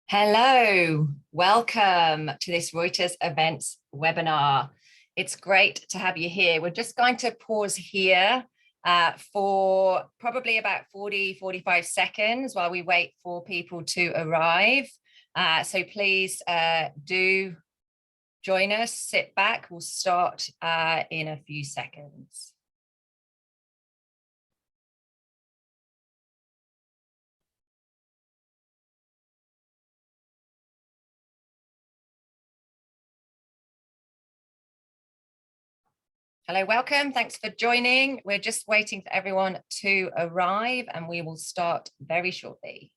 Hello, welcome to this Reuters Events webinar. It's great to have you here. We're just going to pause here for probably about 45 seconds while we wait for people to arrive. So please do join us, sit back. We'll start in a few seconds. Hello, welcome. Thanks for joining. We're just waiting for everyone to arrive and we will start very shortly.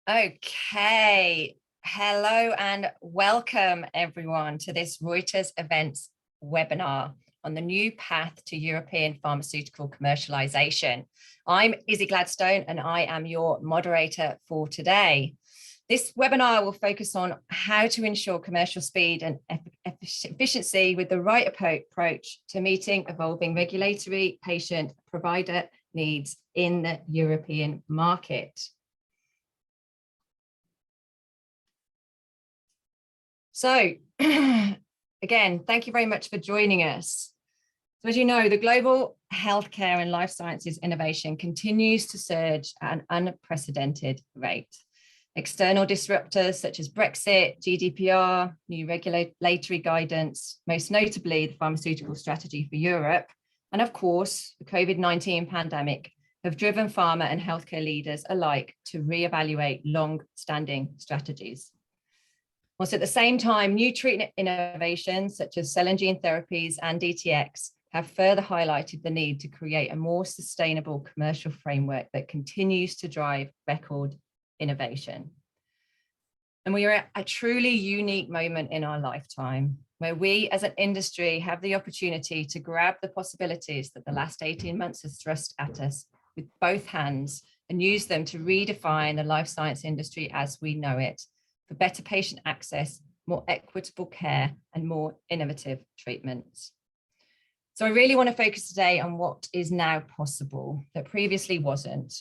Okay. Hello and welcome everyone to this Reuters Events webinar on the new path to European pharmaceutical commercialization. I'm Izzy Gladstone and I am your moderator for today. This webinar will focus on how to ensure commercial speed and efficiency with the right approach to meeting evolving regulatory, patient, provider needs in the European market. So, again, thank you very much for joining us. So as you know, the global healthcare and life sciences innovation continues to surge at an unprecedented rate. External disruptors such as Brexit, GDPR, new regulatory guidance, most notably the Pharmaceutical Strategy for Europe, and of course, the COVID-19 pandemic have driven pharma and healthcare leaders alike to reevaluate long-standing strategies. Whilst at the same time, new treatment innovations such as cell and gene therapies and DTX have further highlighted the need to create a more sustainable commercial framework that continues to drive record innovation. And we are at a truly unique moment in our lifetime where we as an industry have the opportunity to grab the possibilities that the last 18 months has thrust at us with both hands and use them to redefine the life science industry as we know it, for better patient access, more equitable care, and more innovative treatments. So I really want to focus today on what is now possible that previously wasn't,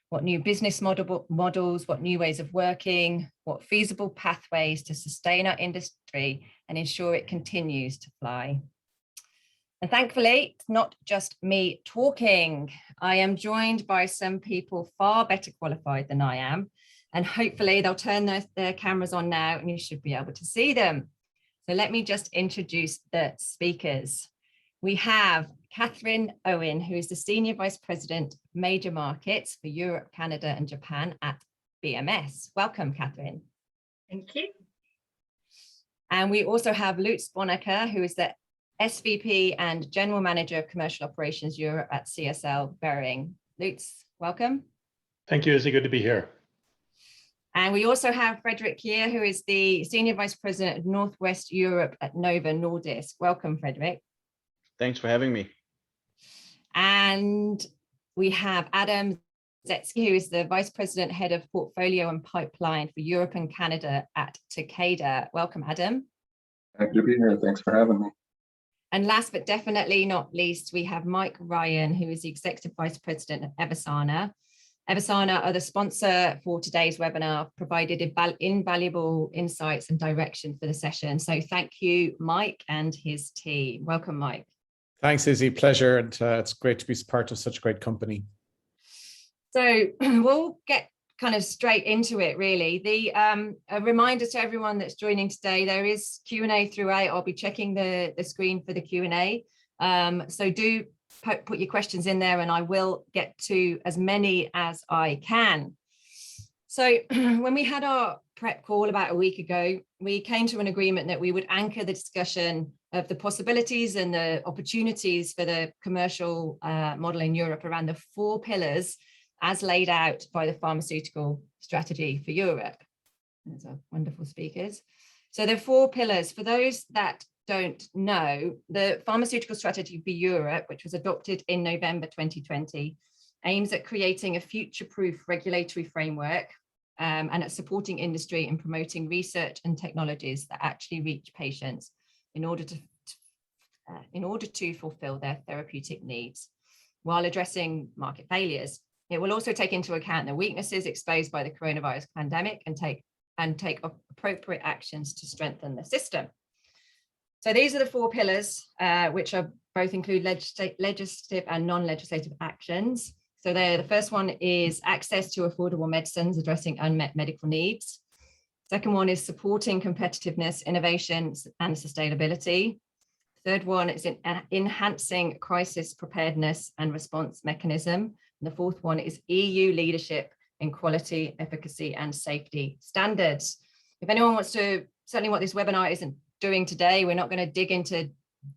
what new business models, what new ways of working, what feasible pathways to sustain our industry and ensure it continues to fly. And thankfully, it's not just me talking. I am joined by some people far better qualified than I am. And hopefully they'll turn their cameras on now and you should be able to see them. So let me just introduce the speakers. We have Catherine Owen, who is the Senior Vice President, Major Markets for Europe, Canada and Japan at BMS. Welcome, Catherine. Thank you. And we also have Lutz Bonacker, who is the SVP and General Manager of Commercial Operations Europe at CSL Behring. Lutz, welcome. Thank you, Izzy, good to be here. And we also have Frederick here, who is the Senior Vice President of Northwest Europe at Novo Nordisk. Welcome, Frederick. Thanks for having me. And we have Adam Zetsky, who is the Vice President, Head of Portfolio and Pipeline for Europe and Canada at Takeda. Welcome, Adam. Happy to be here. Thanks for having me. And last but definitely not least, we have Mike Ryan, who is the Executive Vice President of Eversana. Eversana are the sponsor for today's webinar, provided invaluable insights and direction for the session. So thank you, Mike and his team. Welcome, Mike. Thanks, Izzy. Pleasure. And it's great to be part of such a great company. So we'll get kind of straight into it, really. A reminder to everyone that's joining today, there is Q&A throughout. I'll be checking the screen for the Q&A. So do put your questions in there and I will get to as many as I can. So when we had our prep call about a week ago, we came to an agreement that we would anchor the discussion of the possibilities and the opportunities for the commercial model in Europe around the 4 pillars as laid out by the Pharmaceutical Strategy for Europe. Those are wonderful speakers. So the 4 pillars, for those that don't know, the Pharmaceutical Strategy for Europe, which was adopted in November 2020, aims at creating a future-proof regulatory framework and at supporting industry in promoting research and technologies that actually reach patients in order to fulfill their therapeutic needs while addressing market failures. It will also take into account the weaknesses exposed by the coronavirus pandemic and take appropriate actions to strengthen the system. So these are the 4 pillars, which are both include legislative and non-legislative actions. So the first one is access to affordable medicines addressing unmet medical needs. Second one is supporting competitiveness, innovation, and sustainability. Third one is enhancing crisis preparedness and response mechanism. And the fourth one is EU leadership in quality, efficacy, and safety standards. If anyone wants to, certainly what this webinar isn't doing today, we're not going to dig into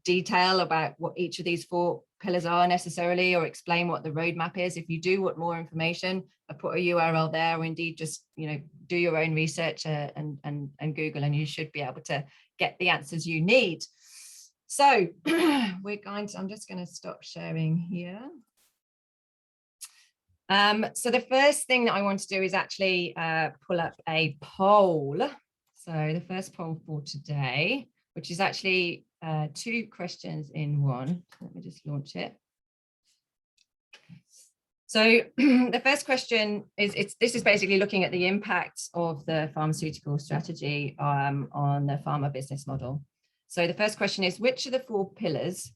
detail about what each of these 4 pillars are necessarily, or explain what the roadmap is. If you do want more information, I put a URL there, or indeed just do your own research and Google, and you should be able to get the answers you need. So I'm just going to stop sharing here. So the first thing that I want to do is actually pull up a poll. So the first poll for today, which is actually 2 questions in one. Let me just launch it. So the first question is, this is basically looking at the impact of the pharmaceutical strategy on the pharma business model. So the first question is, which of the 4 pillars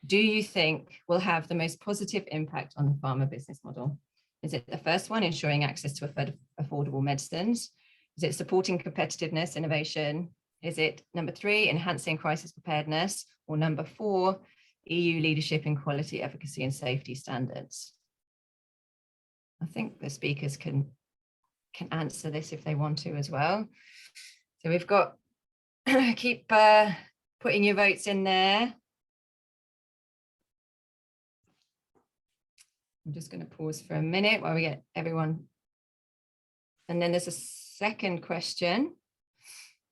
do you think will have the most positive impact on the pharma business model? Is it the first one, ensuring access to affordable medicines? Is it supporting competitiveness, innovation? Is it number 3, enhancing crisis preparedness? Or number 4, EU leadership in quality, efficacy, and safety standards? I think the speakers can answer this if they want to as well. So we've got, keep putting your votes in there. I'm just going to pause for a minute while we get everyone. And then there's a second question,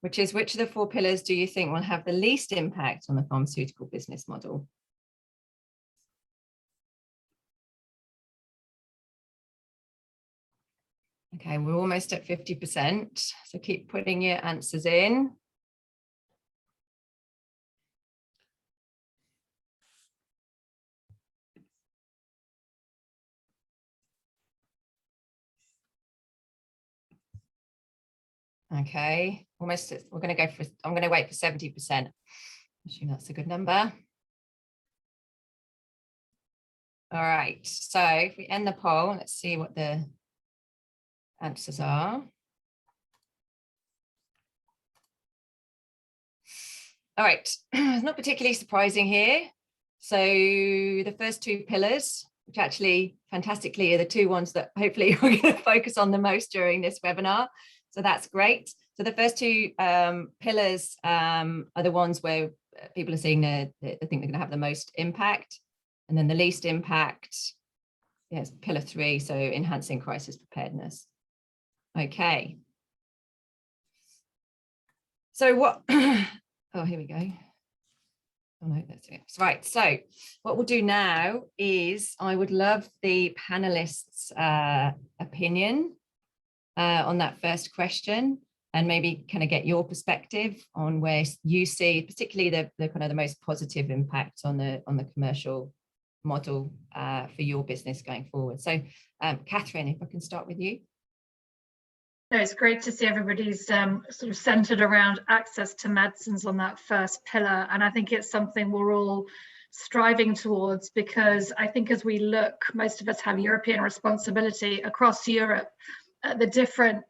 which is, which of the 4 pillars do you think will have the least impact on the pharmaceutical business model? Okay, we're almost at 50%, so keep putting your answers in. Okay, almost, we're going to go for, I'm going to wait for 70%. I assume that's a good number. All right, so if we end the poll, let's see what the answers are. All right, it's not particularly surprising here. So the first 2 pillars, which actually fantastically are the 2 ones that hopefully we're going to focus on the most during this webinar. So that's great. So the first 2 pillars are the ones where people are seeing they think they're going to have the most impact. And then the least impact, yes, pillar 3, so enhancing crisis preparedness. Okay. So what, oh, here we go. Oh no, that's it. Right, so what we'll do now is I would love the panelists' opinion on that first question, and maybe kind of get your perspective on where you see particularly the kind of the most positive impact on the commercial model for your business going forward. So Catherine, if I can start with you. No, it's great to see everybody's sort of centered around access to medicines on that first pillar, and I think it's something we're all striving towards, because I think as we look, most of us have European responsibility across Europe. The different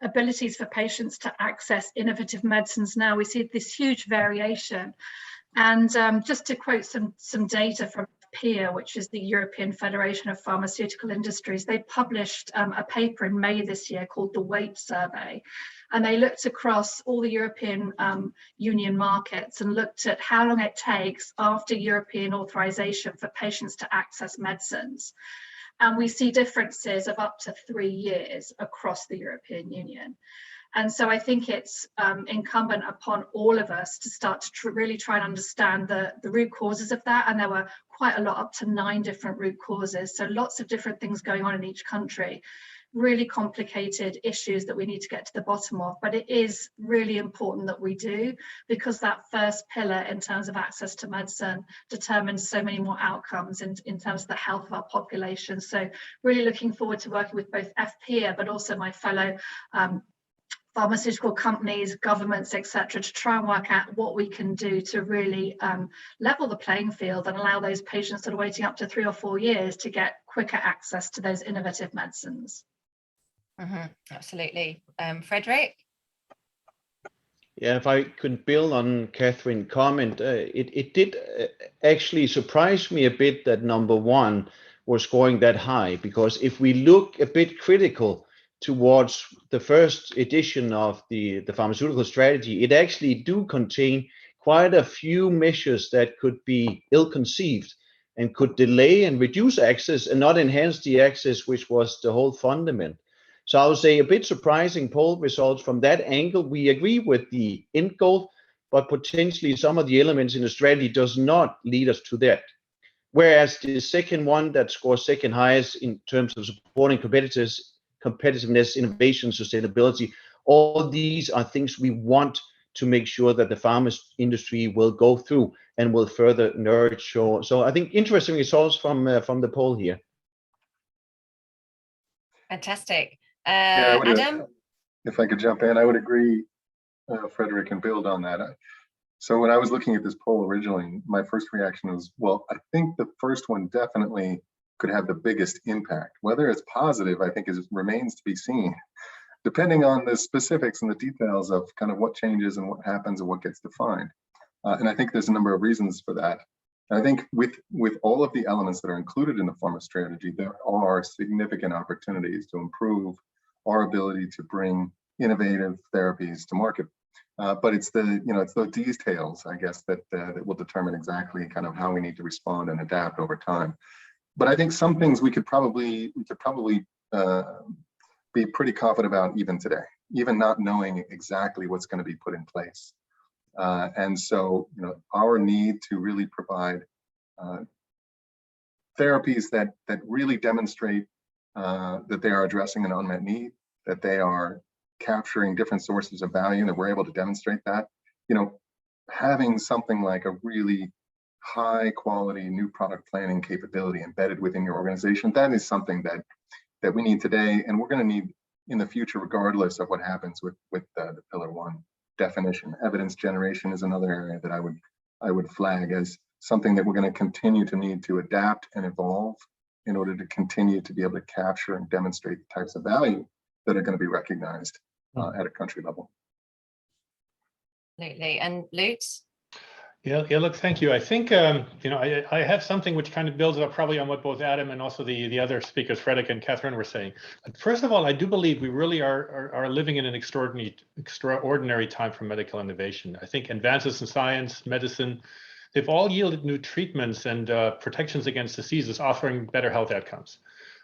abilities for patients to access innovative medicines now, we see this huge variation. And just to quote some data from PEER, which is the European Federation of Pharmaceutical Industries, they published a paper in May this year called the WAIT Survey. And they looked across all the European Union markets and looked at how long it takes after European authorization for patients to access medicines. And we see differences of up to 3 years across the European Union. And so I think it's incumbent upon all of us to start to really try and understand the root causes of that. And there were quite a lot, up to 9 different root causes. So lots of different things going on in each country. Really complicated issues that we need to get to the bottom of, but it is really important that we do, because that first pillar in terms of access to medicine determines so many more outcomes in terms of the health of our population. So really looking forward to working with both FPIA, but also my fellow pharmaceutical companies, governments, etc., to try and work out what we can do to really level the playing field and allow those patients that are waiting up to 3 or 4 years to get quicker access to those innovative medicines. Absolutely. Frederick? Yeah, if I could build on Catherine's comment, it did actually surprise me a bit that number 1 was scoring that high, because if we look a bit critical towards the first edition of the pharmaceutical strategy, it actually do contain quite a few measures that could be ill-conceived and could delay and reduce access and not enhance the access, which was the whole fundament. So I would say a bit surprising poll results from that angle. We agree with the end goal, but potentially some of the elements in the strategy does not lead us to that. Whereas the second one that scores second highest in terms of supporting competitiveness, innovation, sustainability, all these are things we want to make sure that the pharma industry will go through and will further nurture. So I think interesting results from the poll here. Fantastic. Yeah, Adam? if I could jump in, I would agree, Frederick, and build on that. So when I was looking at this poll originally, my first reaction was, well, I think the first one definitely could have the biggest impact. Whether it's positive, I think remains to be seen, depending on the specifics and the details of kind of what changes and what happens and what gets defined. And I think there's a number of reasons for that. And I think with all of the elements that are included in the Pharma strategy, there are significant opportunities to improve our ability to bring innovative therapies to market. But it's the details, I guess, that will determine exactly kind of how we need to respond and adapt over time. But I think some things we could probably be pretty confident about even today, even not knowing exactly what's going to be put in place. And so, our need to really provide therapies that really demonstrate that they are addressing an unmet need, that they are capturing different sources of value, and that we're able to demonstrate that. Having something like a really high quality new product planning capability embedded within your organization, that is something that we need today, and we're going to need in the future, regardless of what happens with the pillar 1 definition. Evidence generation is another area that I would flag as something that we're going to continue to need to adapt and evolve in order to continue to be able to capture and demonstrate the types of value that are going to be recognized at a country level. Absolutely. And Lutz? Yeah, look, thank you. I think, I have something which kind of builds up probably on what both Adam and also the other speakers, Frederick and Catherine, were saying. First of all, I do believe we really are living in an extraordinary time for medical innovation. I think advances in science, medicine, they've all yielded new treatments and protections against diseases, offering better health outcomes.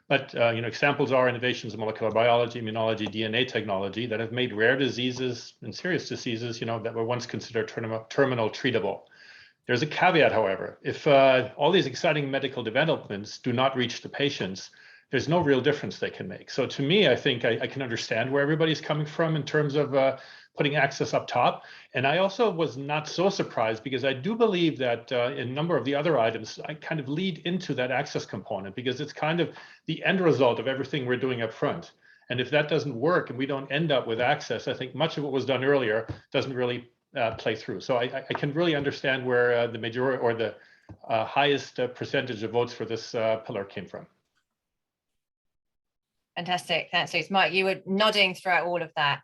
But examples are innovations in molecular biology, immunology, DNA technology that have made rare diseases and serious diseases, that were once considered terminal treatable. There's a caveat, however. If all these exciting medical developments do not reach the patients, there's no real difference they can make. So to me, I think I can understand where everybody's coming from in terms of putting access up top. And I also was not so surprised, because I do believe that in a number of the other items, I kind of lead into that access component, because it's kind of the end result of everything we're doing up front. And if that doesn't work and we don't end up with access, I think much of what was done earlier doesn't really play through. So I can really understand where the majority or the highest percentage of votes for this pillar came from. Fantastic. Thanks, Lutz. Mike, you were nodding throughout all of that.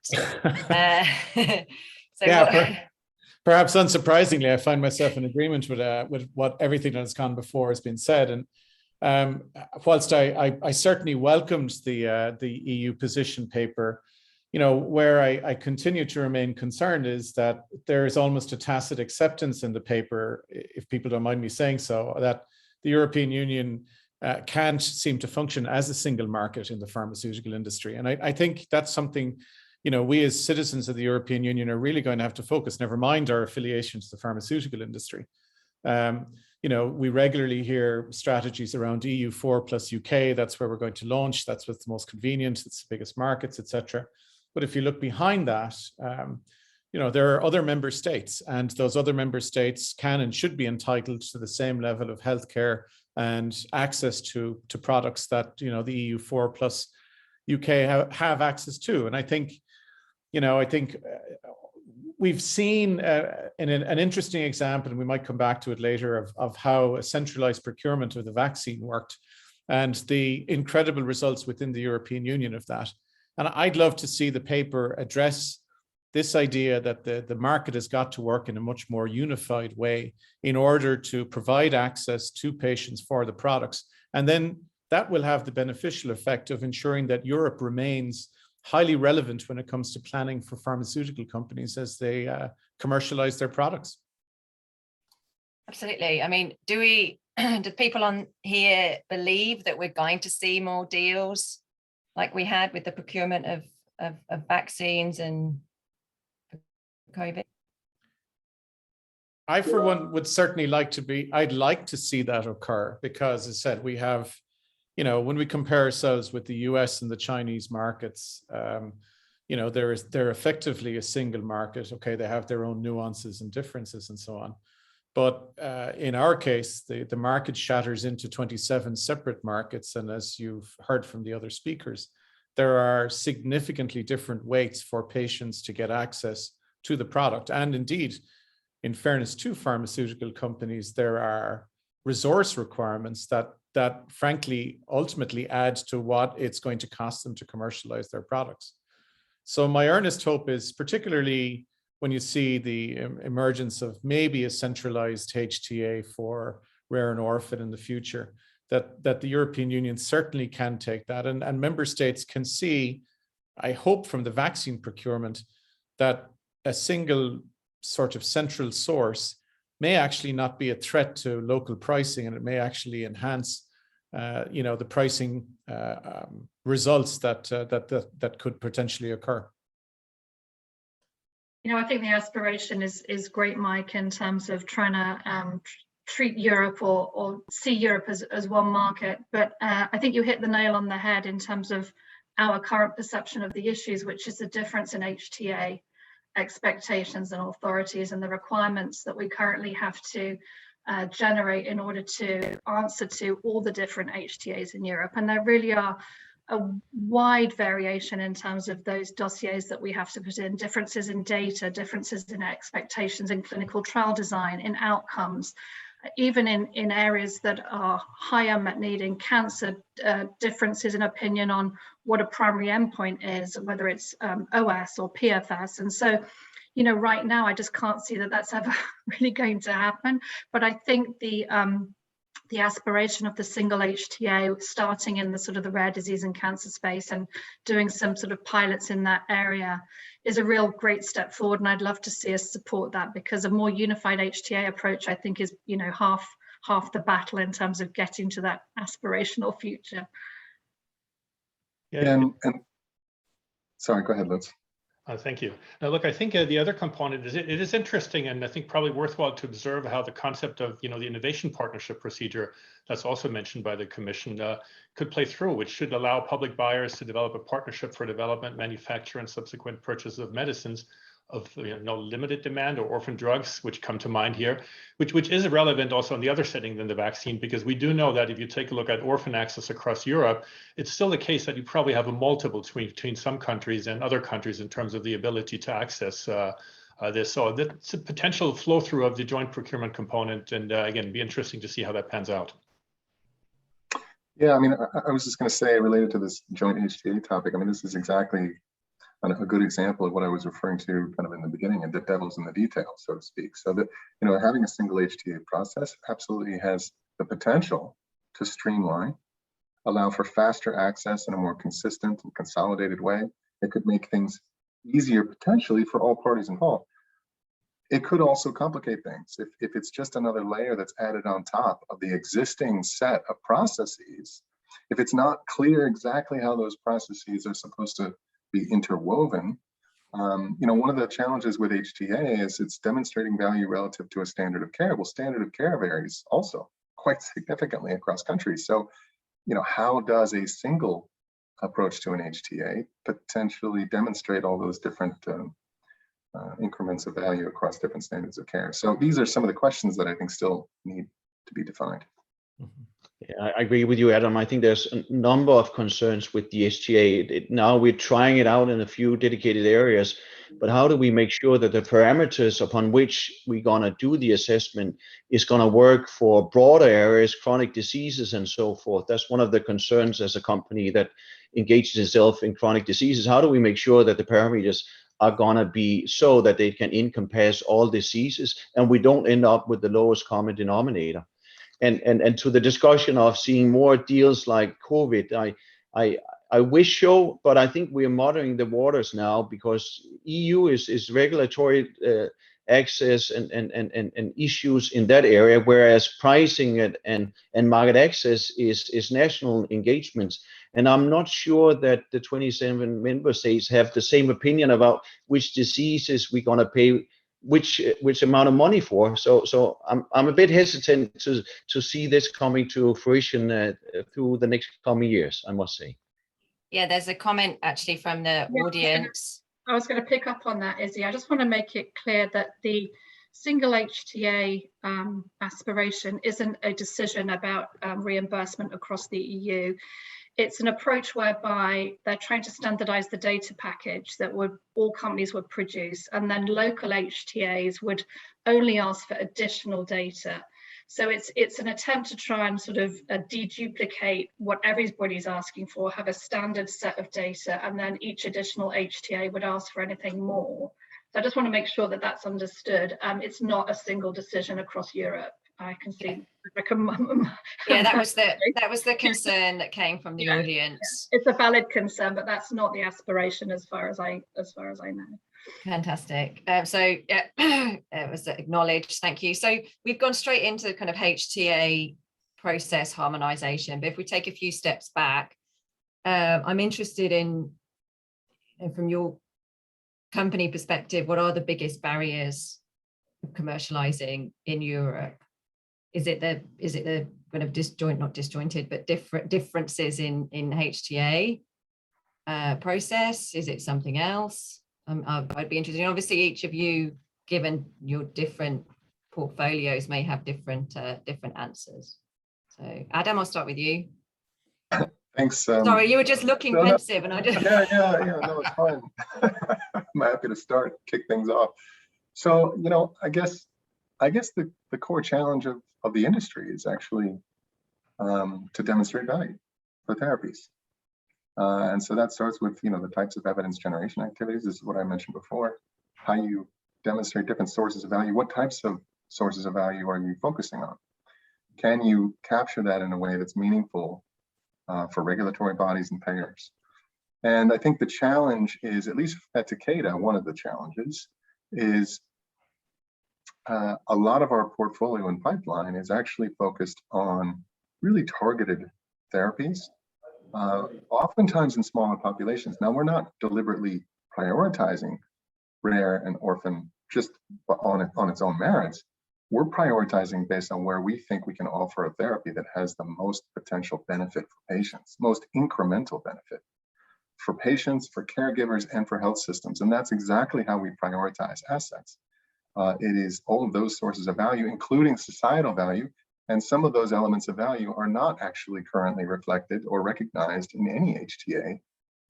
Perhaps unsurprisingly, I find myself in agreement with what everything that has gone before has been said. And whilst I certainly welcomed the EU position paper, where I continue to remain concerned is that there is almost a tacit acceptance in the paper, if people don't mind me saying so, that the European Union can't seem to function as a single market in the pharmaceutical industry. And I think that's something we as citizens of the European Union are really going to have to focus, never mind our affiliation to the pharmaceutical industry. We regularly hear strategies around EU4 plus UK. That's where we're going to launch. That's what's the most convenient. It's the biggest markets, etc. But if you look behind that, there are other member states, and those other member states can and should be entitled to the same level of healthcare and access to products that the EU4 plus UK have access to. And I think we've seen in an interesting example, and we might come back to it later, of how a centralized procurement of the vaccine worked and the incredible results within the European Union of that. And I'd love to see the paper address this idea that the market has got to work in a much more unified way in order to provide access to patients for the products. And then that will have the beneficial effect of ensuring that Europe remains highly relevant when it comes to planning for pharmaceutical companies as they commercialize their products. Absolutely. I mean, do people on here believe that we're going to see more deals like we had with the procurement of vaccines and COVID? I, for one, would certainly I'd like to see that occur, because as I said, we have, when we compare ourselves with the US and the Chinese markets, they're effectively a single market. Okay, they have their own nuances and differences and so on. But in our case, the market shatters into 27 separate markets. And as you've heard from the other speakers, there are significantly different ways for patients to get access to the product. And indeed, in fairness to pharmaceutical companies, there are resource requirements that frankly ultimately add to what it's going to cost them to commercialize their products. So my earnest hope is, particularly when you see the emergence of maybe a centralized HTA for rare and orphan in the future, that the European Union certainly can take that, and member states can see, I hope, from the vaccine procurement, that a single sort of central source may actually not be a threat to local pricing, and it may actually enhance the pricing results that could potentially occur. I think the aspiration is great, Mike, in terms of trying to treat Europe or see Europe as one market. But I think you hit the nail on the head in terms of our current perception of the issues, which is the difference in HTA expectations and authorities and the requirements that we currently have to generate in order to answer to all the different HTAs in Europe. And there really are a wide variation in terms of those dossiers that we have to put in, differences in data, differences in expectations in clinical trial design, in outcomes, even in areas that are high unmet need in cancer, differences in opinion on what a primary endpoint is, whether it's OS or PFS. And so, right now, I just can't see that that's ever really going to happen. But I think the aspiration of the single HTA, starting in the sort of the rare disease and cancer space and doing some sort of pilots in that area, is a real great step forward. And I'd love to see us support that, because a more unified HTA approach, I think, is half the battle in terms of getting to that aspirational future. Yeah. And sorry, go ahead, Lutz. Thank you. Now, look, I think the other component is it is interesting, and I think probably worthwhile to observe how the concept of the innovation partnership procedure that's also mentioned by the Commission could play through, which should allow public buyers to develop a partnership for development, manufacture, and subsequent purchase of medicines of no limited demand or orphan drugs, which come to mind here, which is relevant also in the other setting than the vaccine, because we do know that if you take a look at orphan access across Europe, it's still the case that you probably have a multiple between some countries and other countries in terms of the ability to access this. So that's a potential flow through of the joint procurement component, and again, be interesting to see how that pans out. Yeah, I mean, I was just going to say, related to this joint HTA topic, I mean, this is exactly a good example of what I was referring to kind of in the beginning, and the devil's in the details, so to speak. So that, having a single HTA process absolutely has the potential to streamline, allow for faster access in a more consistent and consolidated way. It could make things easier potentially for all parties involved. It could also complicate things if it's just another layer that's added on top of the existing set of processes. If it's not clear exactly how those processes are supposed to be interwoven, One of the challenges with HTA is it's demonstrating value relative to a standard of care. Well, standard of care varies also quite significantly across countries. So, how does a single approach to an HTA potentially demonstrate all those different increments of value across different standards of care? So these are some of the questions that I think still need to be defined. Yeah, I agree with you, Adam. I think there's a number of concerns with the HTA. Now we're trying it out in a few dedicated areas, but how do we make sure that the parameters upon which we're going to do the assessment is going to work for broader areas, chronic diseases, and so forth? That's one of the concerns as a company that engages itself in chronic diseases. How do we make sure that the parameters are going to be so that they can encompass all diseases and we don't end up with the lowest common denominator? And to the discussion of seeing more deals like COVID, I wish so, but I think we are monitoring the waters now, because EU is regulatory access and issues in that area, whereas pricing and market access is national engagements. And I'm not sure that the 27 member states have the same opinion about which diseases we're going to pay which amount of money for. So I'm a bit hesitant to see this coming to fruition through the next coming years, I must say. Yeah, there's a comment actually from the audience. I was going to pick up on that, Izzy. I just want to make it clear that the single HTA aspiration isn't a decision about reimbursement across the EU. It's an approach whereby they're trying to standardize the data package that all companies would produce, and then local HTAs would only ask for additional data. So it's an attempt to try and sort of deduplicate what everybody's asking for, have a standard set of data, and then each additional HTA would ask for anything more. So I just want to make sure that that's understood. It's not a single decision across Europe. I can see. Yeah, that was the concern that came from the audience. It's a valid concern, but that's not the aspiration as far as I know. Fantastic. So it was acknowledged. Thank you. So we've gone straight into kind of HTA process harmonization. But if we take a few steps back, I'm interested in, from your company perspective, what are the biggest barriers of commercializing in Europe? Is it the kind of not disjointed, but differences in HTA process? Is it something else? I'd be interested. Obviously, each of you, given your different portfolios, may have different answers. So, Adam, I'll start with you. Thanks. Sorry, you were just looking pensive, and I just yeah. No, it's fine. I'm happy to start, kick things off. So, I guess the core challenge of the industry is actually to demonstrate value for therapies. And so that starts with, the types of evidence generation activities. This is what I mentioned before, how you demonstrate different sources of value. What types of sources of value are you focusing on? Can you capture that in a way that's meaningful for regulatory bodies and payers? And I think the challenge is, at least at Takeda, one of the challenges is a lot of our portfolio and pipeline is actually focused on really targeted therapies, oftentimes in smaller populations. Now, we're not deliberately prioritizing rare and orphan just on its own merits. We're prioritizing based on where we think we can offer a therapy that has the most potential benefit for patients, most incremental benefit for patients, for caregivers, and for health systems. And that's exactly how we prioritize assets. It is all of those sources of value, including societal value. And some of those elements of value are not actually currently reflected or recognized in any HTA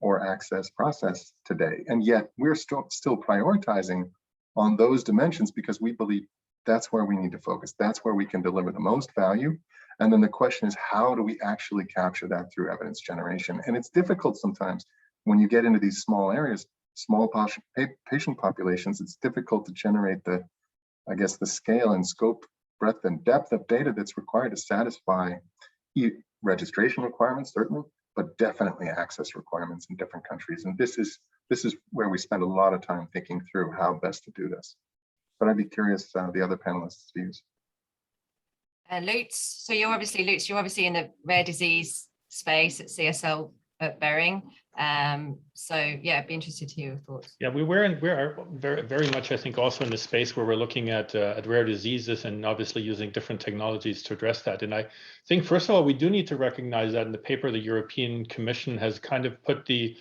or access process today. And yet we're still prioritizing on those dimensions because we believe that's where we need to focus. That's where we can deliver the most value. And then the question is, how do we actually capture that through evidence generation? And it's difficult sometimes when you get into these small areas, small patient populations, it's difficult to generate the scale and scope, breadth and depth of data that's required to satisfy registration requirements, certainly, but definitely access requirements in different countries. And this is where we spend a lot of time thinking through how best to do this. But I'd be curious the other panelists' views. Lutz, so you're obviously in the rare disease space at CSL at Behring. So yeah, I'd be interested to hear your thoughts. Yeah, we are very, very much, I think, also in the space where we're looking at rare diseases and obviously using different technologies to address that. And I think, first of all, we do need to recognize that in the paper, the European Commission has kind of put the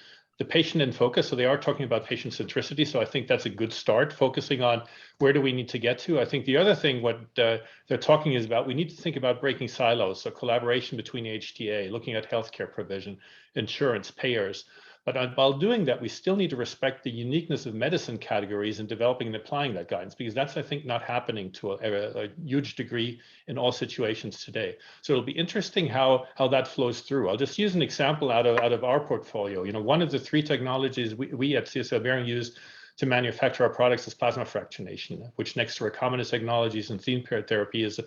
patient in focus. So they are talking about patient centricity. So I think that's a good start, focusing on where do we need to get to. I think the other thing what they're talking is about, we need to think about breaking silos. So collaboration between HTA, looking at healthcare provision, insurance, payers. But while doing that, we still need to respect the uniqueness of medicine categories and developing and applying that guidance, because that's, I think, not happening to a huge degree in all situations today. So it'll be interesting how that flows through. I'll just use an example out of our portfolio. You know, one of the 3 technologies we at CSL Behring use to manufacture our products is plasma fractionation, which, next to recombinant technologies and gene pair therapy, is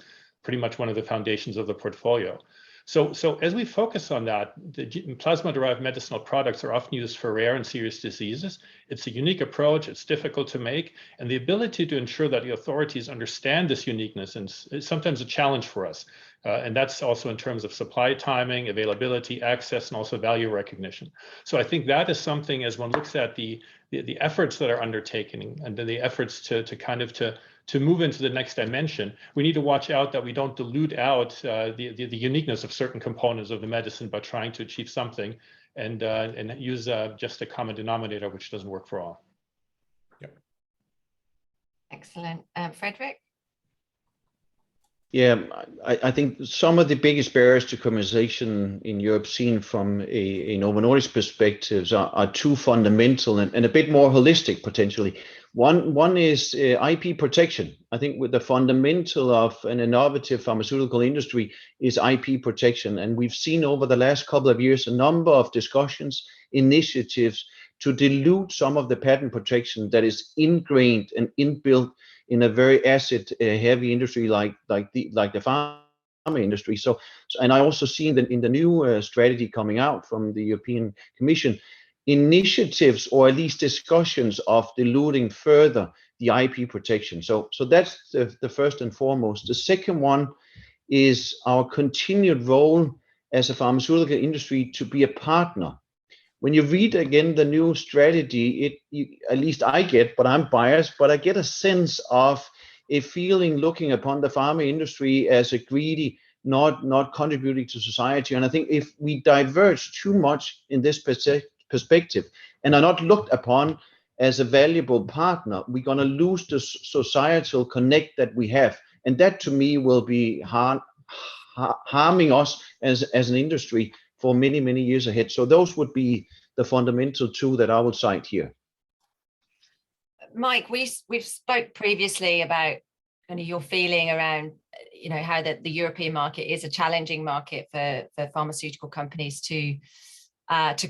pretty much one of the foundations of the portfolio. So as we focus on that, the plasma-derived medicinal products are often used for rare and serious diseases. It's a unique approach, it's difficult to make, and the ability to ensure that the authorities understand this uniqueness is sometimes a challenge for us. And that's also in terms of supply timing, availability, access, and also value recognition. So I think that is something, as one looks at the efforts that are undertaken and the efforts to move into the next dimension, we need to watch out that we don't dilute out the uniqueness of certain components of the medicine by trying to achieve something and use just a common denominator, which doesn't work for all. Yep. Excellent. Frederick? Yeah, I think some of the biggest barriers to commercialization in Europe, seen from a Novo Nordisk perspectives, are 2 fundamental and a bit more holistic potentially. One is IP protection. I think with the fundamental of an innovative pharmaceutical industry is IP protection. And we've seen over the last couple of years a number of discussions, initiatives to dilute some of the patent protection that is ingrained and inbuilt in a very asset-heavy industry like the pharma industry. So, and I also see in the new strategy coming out from the European Commission, initiatives or at least discussions of diluting further the IP protection. So that's the first and foremost. The second one is our continued role as a pharmaceutical industry to be a partner. When you read again the new strategy, at least I get, but I'm biased, but I get a sense of a feeling looking upon the pharma industry as a greedy, not contributing to society. And I think if we diverge too much in this perspective and are not looked upon as a valuable partner, we're going to lose the societal connect that we have. And that to me will be harming us as an industry for many, many years ahead. So those would be the fundamental 2 that I would cite here. Mike, we've spoke previously about kind of your feeling around, you know, how the European market is a challenging market for pharmaceutical companies to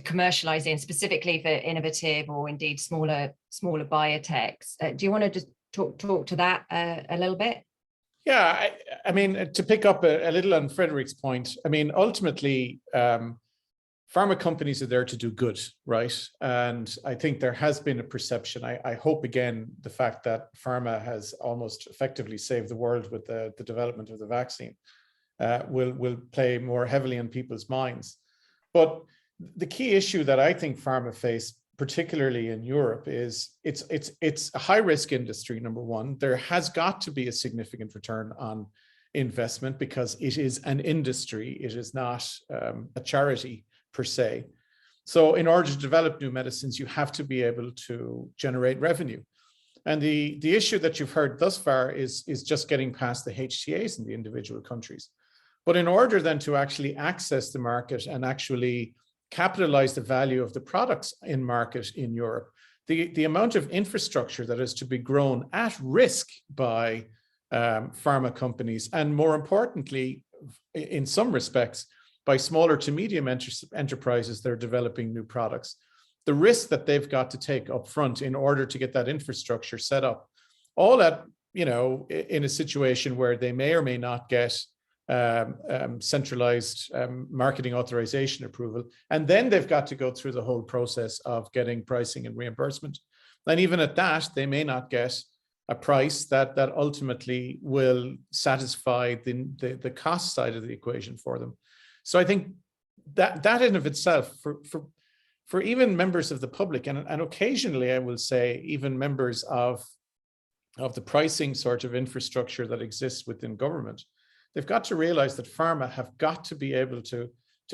commercialize in, specifically for innovative or indeed smaller biotechs. Do you want to just talk to that a little bit? Yeah, I mean, to pick up a little on Frederick's point, I mean, ultimately, pharma companies are there to do good, right? And I think there has been a perception. I hope, again, the fact that pharma has almost effectively saved the world with the development of the vaccine will play more heavily in people's minds. But the key issue that I think pharma face, particularly in Europe, is it's a high-risk industry, number one. There has got to be a significant return on investment because it is an industry. It is not a charity per se. So in order to develop new medicines, you have to be able to generate revenue. And the issue that you've heard thus far is just getting past the HTAs in the individual countries. But in order then to actually access the market and actually capitalize the value of the products in market in Europe, the amount of infrastructure that is to be grown at risk by pharma companies, and more importantly, in some respects, by smaller to medium enterprises that are developing new products, the risk that they've got to take up front in order to get that infrastructure set up, all that, you know, in a situation where they may or may not get centralized marketing authorization approval. And then they've got to go through the whole process of getting pricing and reimbursement. And even at that, they may not get a price that ultimately will satisfy the cost side of the equation for them. So I think that in of itself, for even members of the public, and occasionally I will say even members of the pricing sort of infrastructure that exists within government, they've got to realize that pharma have got to be able to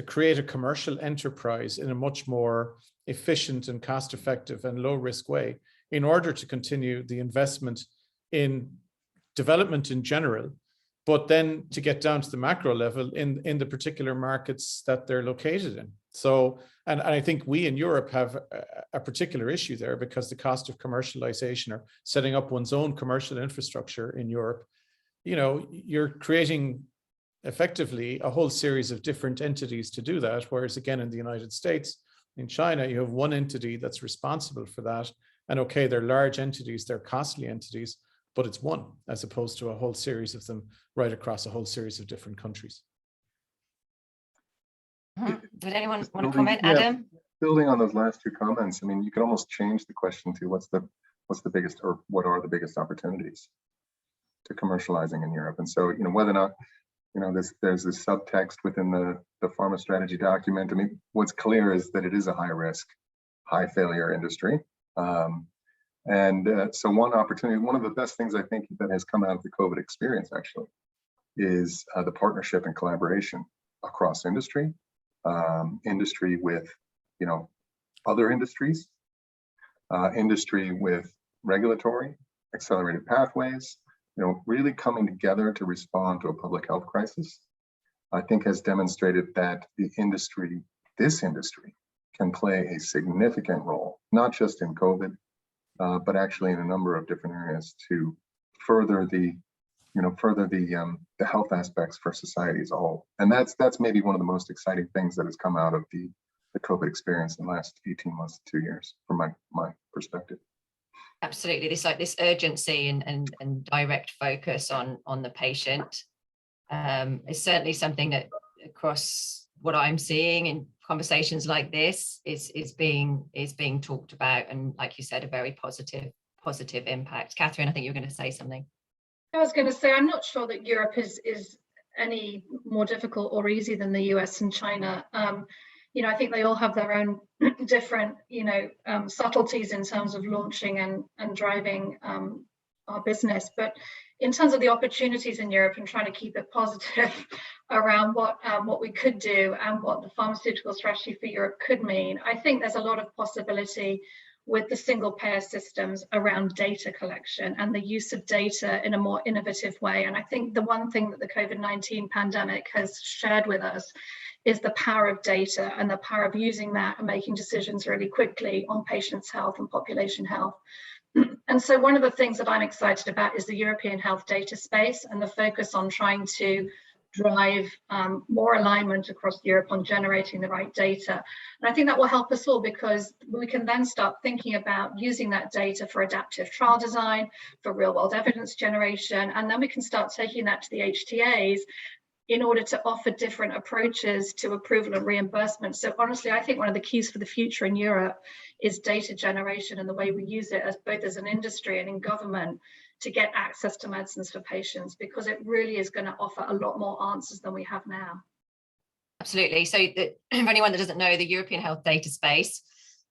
create a commercial enterprise in a much more efficient and cost-effective and low-risk way in order to continue the investment in development in general, but then to get down to the macro level in the particular markets that they're located in. So, and I think we in Europe have a particular issue there, because the cost of commercialization or setting up one's own commercial infrastructure in Europe, you know, you're creating effectively a whole series of different entities to do that. Whereas again, in the United States, in China, you have one entity that's responsible for that. And okay, they're large entities, they're costly entities, but it's one, as opposed to a whole series of them right across a whole series of different countries. Would anyone want to comment, Adam? Building on those last two comments, I mean, you could almost change the question to what's the biggest, or what are the biggest opportunities to commercializing in Europe? And so, you know, whether or not, you know, there's this subtext within the pharma strategy document. I mean, what's clear is that it is a high risk, high failure industry. So one opportunity, one of the best things I think that has come out of the COVID experience actually is the partnership and collaboration across industry, industry with, you know, other industries, industry with regulatory, accelerated pathways, you know, really coming together to respond to a public health crisis, I think has demonstrated that the industry, this industry, can play a significant role, not just in COVID, but actually in a number of different areas to further the health aspects for society as a whole. And that's maybe one of the most exciting things that has come out of the COVID experience in the last 18 months to 2 years, from my perspective. Absolutely, this urgency and direct focus on the patient is certainly something that across what I'm seeing in conversations like this is being talked about, and like you said, a very positive impact. Catherine, I think you were going to say something. I was going to say, I'm not sure that Europe is any more difficult or easy than the US and China. You know, I think they all have their own different, you know, subtleties in terms of launching and driving our business. But in terms of the opportunities in Europe and trying to keep it positive around what we could do and what the pharmaceutical strategy for Europe could mean, I think there's a lot of possibility with the single payer systems around data collection and the use of data in a more innovative way. And I think the one thing that the COVID-19 pandemic has shared with us is the power of data and the power of using that and making decisions really quickly on patients' health and population health. And so one of the things that I'm excited about is the European health data space and the focus on trying to drive more alignment across Europe on generating the right data. And I think that will help us all, because we can then start thinking about using that data for adaptive trial design, for real world evidence generation, and then we can start taking that to the HTAs in order to offer different approaches to approval and reimbursement. So honestly, I think one of the keys for the future in Europe is data generation and the way we use it as both as an industry and in government to get access to medicines for patients, because it really is going to offer a lot more answers than we have now. Absolutely. So for anyone that doesn't know, the European health data space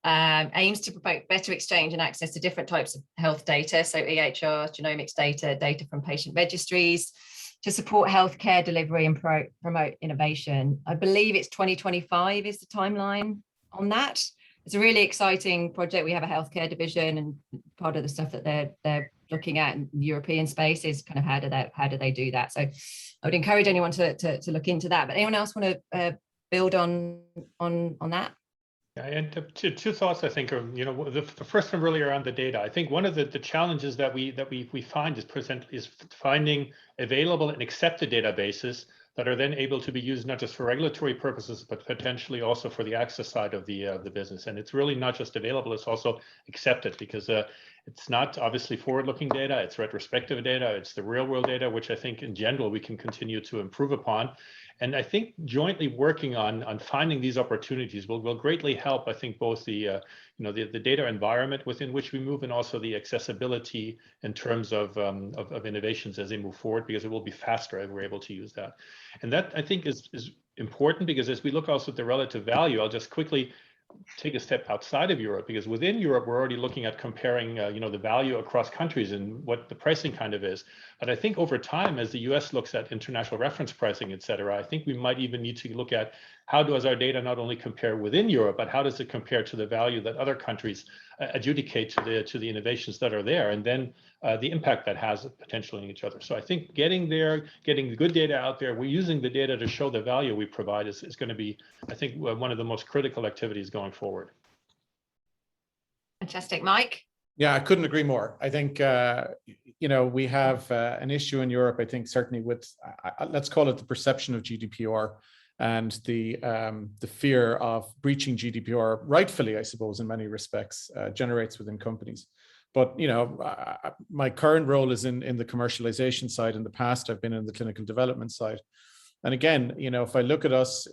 aims to promote better exchange and access to different types of health data. So EHR, genomics data, data from patient registries, to support healthcare delivery and promote innovation. I believe it's 2025 is the timeline on that. It's a really exciting project. We have a healthcare division, and part of the stuff that they're looking at in the European space is kind of how do they do that. So I would encourage anyone to look into that. But anyone else want to build on that? Yeah, and two thoughts I think are, you know, the first one really around the data. I think one of the challenges that we find is finding available and accepted databases that are then able to be used not just for regulatory purposes, but potentially also for the access side of the business. And it's really not just available, it's also accepted, because it's not obviously forward-looking data, it's retrospective data, it's the real-world data, which I think in general we can continue to improve upon. And I think jointly working on finding these opportunities will greatly help, I think, both the data environment within which we move and also the accessibility in terms of innovations as they move forward, because it will be faster if we're able to use that. And that, I think, is important, because as we look also at the relative value, I'll just quickly take a step outside of Europe, because within Europe, we're already looking at comparing, the value across countries and what the pricing kind of is. But I think over time, as the US looks at international reference pricing, et cetera, I think we might even need to look at how does our data not only compare within Europe, but how does it compare to the value that other countries adjudicate to the innovations that are there, and then the impact that has potentially in each other. So I think getting there, getting the good data out there, we're using the data to show the value we provide is going to be, I think, one of the most critical activities going forward. Fantastic. Mike? Yeah, I couldn't agree more. I think, we have an issue in Europe, I think, certainly with, let's call it the perception of GDPR and the fear of breaching GDPR, rightfully, I suppose, in many respects, generates within companies. But, my current role is in the commercialization side. In the past, I've been in the clinical development side. And again, if I look at us,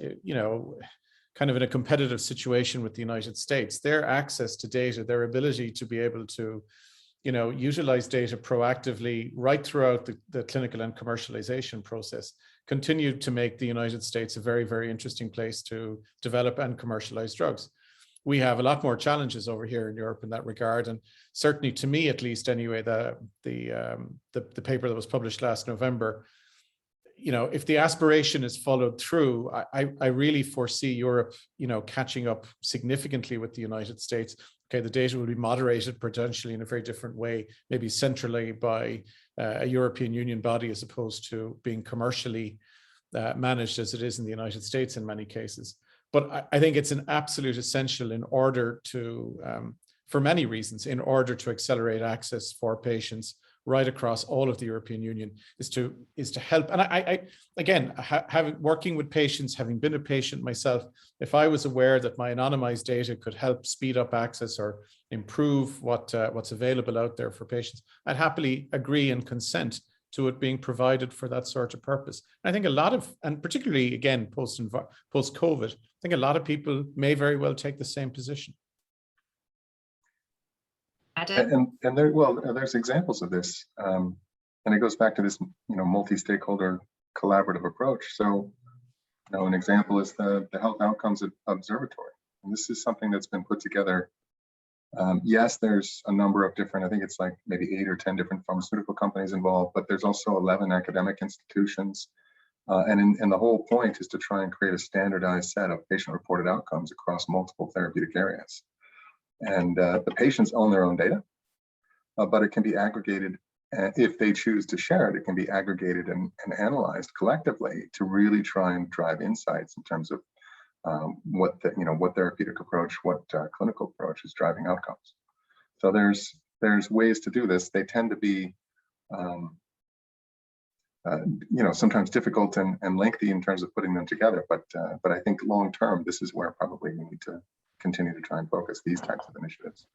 kind of in a competitive situation with the United States, their access to data, their ability to be able to, utilize data proactively right throughout the clinical and commercialization process continued to make the United States a very, very interesting place to develop and commercialize drugs. We have a lot more challenges over here in Europe in that regard. And certainly, to me, at least anyway, the paper that was published last November, if the aspiration is followed through, I really foresee Europe, catching up significantly with the United States. Okay, the data will be moderated potentially in a very different way, maybe centrally by a European Union body as opposed to being commercially managed as it is in the United States in many cases. But I think it's an absolute essential in order to, for many reasons, in order to accelerate access for patients right across all of the European Union, is to help. And I again, working with patients, having been a patient myself, if I was aware that my anonymized data could help speed up access or improve what's available out there for patients, I'd happily agree and consent to it being provided for that sort of purpose. And I think a lot of, and particularly again, post-COVID, I think a lot of people may very well take the same position. Adam? And there's examples of this, and it goes back to this, multi-stakeholder collaborative approach. So, an example is the Health Outcomes Observatory, and this is something that's been put together. Yes, there's a number of different, I think it's like maybe 8 or 10 different pharmaceutical companies involved, but there's also 11 academic institutions, and the whole point is to try and create a standardized set of patient-reported outcomes across multiple therapeutic areas. And the patients own their own data, but it can be aggregated. If they choose to share it, it can be aggregated and analyzed collectively to really try and drive insights in terms of what therapeutic approach, what clinical approach is driving outcomes. So there's ways to do this. They tend to be sometimes difficult and lengthy in terms of putting them together. But I think long term, this is where probably we need to continue to try and focus these types of initiatives.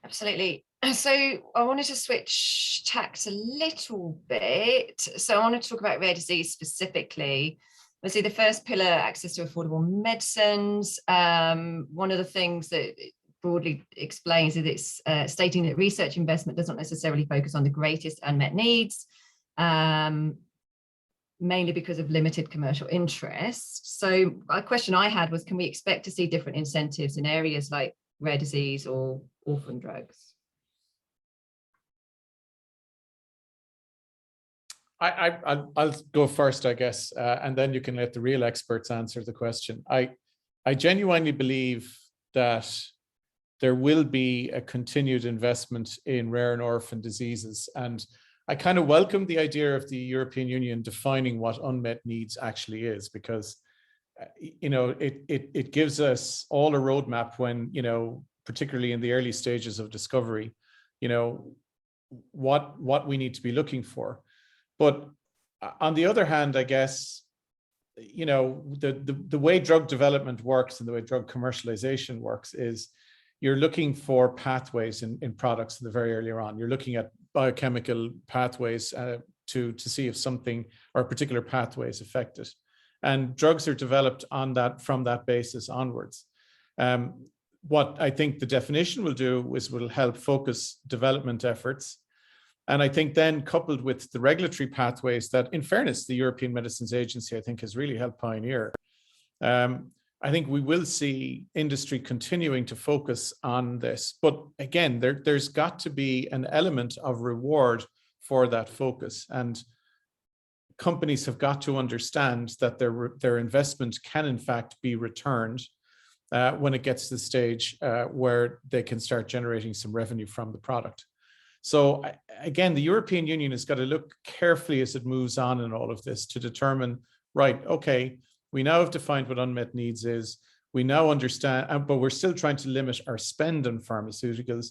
Absolutely. So I wanted to switch tacks a little bit. So I wanted to talk about rare disease specifically. Obviously, the first pillar, access to affordable medicines. One of the things that it broadly explains is it's stating that research investment doesn't necessarily focus on the greatest unmet needs, mainly because of limited commercial interest. So a question I had was, can we expect to see different incentives in areas like rare disease or orphan drugs? I'll go first, I guess, and then you can let the real experts answer the question. I genuinely believe that there will be a continued investment in rare and orphan diseases, and I kind of welcome the idea of the European Union defining what unmet needs actually is, because it gives us all a roadmap when, particularly in the early stages of discovery, what we need to be looking for. But on the other hand, I guess, the way drug development works and the way drug commercialization works is you're looking for pathways in products in the very earlier on. You're looking at biochemical pathways to see if something or a particular pathway is affected. And drugs are developed from that basis onwards. What I think the definition will do is will help focus development efforts And I think then coupled with the regulatory pathways that, in fairness, the European Medicines Agency, I think, has really helped pioneer. I think we will see industry continuing to focus on this. But again, there's got to be an element of reward for that focus. And companies have got to understand that their investment can, in fact, be returned when it gets to the stage where they can start generating some revenue from the product. So again, the European Union has got to look carefully as it moves on in all of this to determine, right, okay, we now have defined what unmet needs is. We now understand, but we're still trying to limit our spend on pharmaceuticals.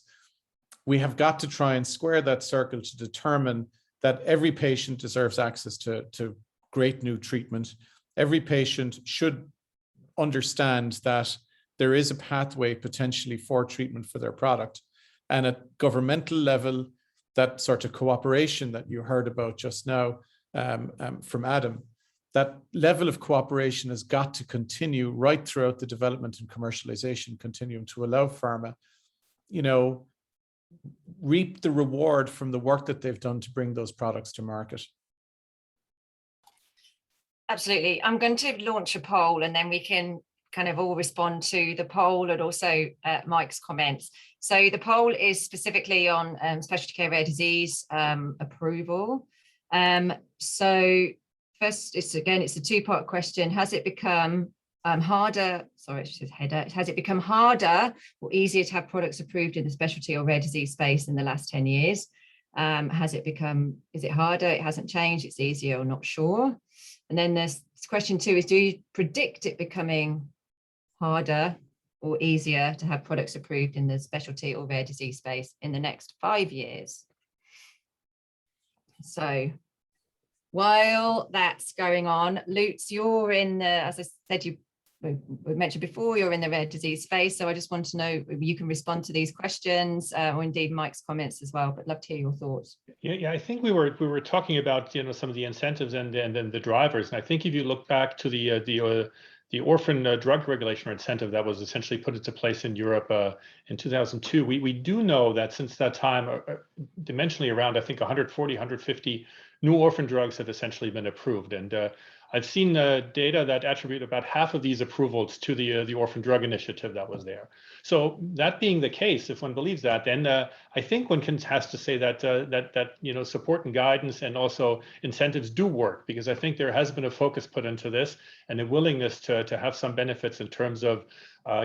We have got to try and square that circle to determine that every patient deserves access to great new treatment. Every patient should understand that there is a pathway potentially for treatment for their product. And at governmental level, that sort of cooperation that you heard about just now from Adam, that level of cooperation has got to continue right throughout the development and commercialization continuum to allow pharma, you know, reap the reward from the work that they've done to bring those products to market. Absolutely. I'm going to launch a poll and then we can kind of all respond to the poll and also Mike's comments. So the poll is specifically on specialty care rare disease approval. So first, it's a two-part question. Has it become harder? Sorry, it says header. Has it become harder or easier to have products approved in the specialty or rare disease space in the last 10 years? Is it harder? It hasn't changed. It's easier or not sure. And then there's question 2 is, do you predict it becoming harder or easier to have products approved in the specialty or rare disease space in the next 5 years? So while that's going on, Lutz, you're in the, as I said, we mentioned before, you're in the rare disease space. So I just want to know if you can respond to these questions or indeed Mike's comments as well, but love to hear your thoughts. Yeah, I think we were talking about, you know, some of the incentives and then the drivers. And I think if you look back to the orphan drug regulation or incentive that was essentially put into place in Europe in 2002, we do know that since that time, dimensionally around, I think 140, 150 new orphan drugs have essentially been approved. And I've seen data that attribute about half of these approvals to the orphan drug initiative that was there. So that being the case, if one believes that, then I think one has to say that you know, support and guidance and also incentives do work, because I think there has been a focus put into this and a willingness to have some benefits in terms of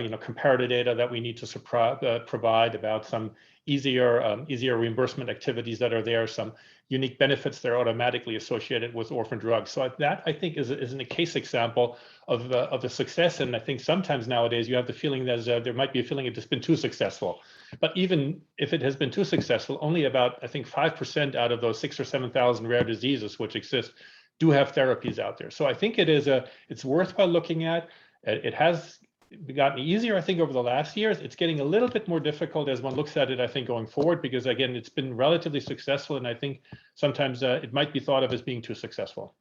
you know, comparative data that we need to provide about some easier reimbursement activities that are there, some unique benefits that are automatically associated with orphan drugs. So that, I think, is a case example of a success. And I think sometimes nowadays you have the feeling that there might be a feeling it's been too successful. But even if it has been too successful, only about, I think, 5% out of those 6,000 or 7,000 rare diseases which exist do have therapies out there. So I think it's worthwhile looking at. It has gotten easier, I think, over the last years. It's getting a little bit more difficult as one looks at it, I think, going forward, because again, it's been relatively successful, and I think sometimes it might be thought of as being too successful.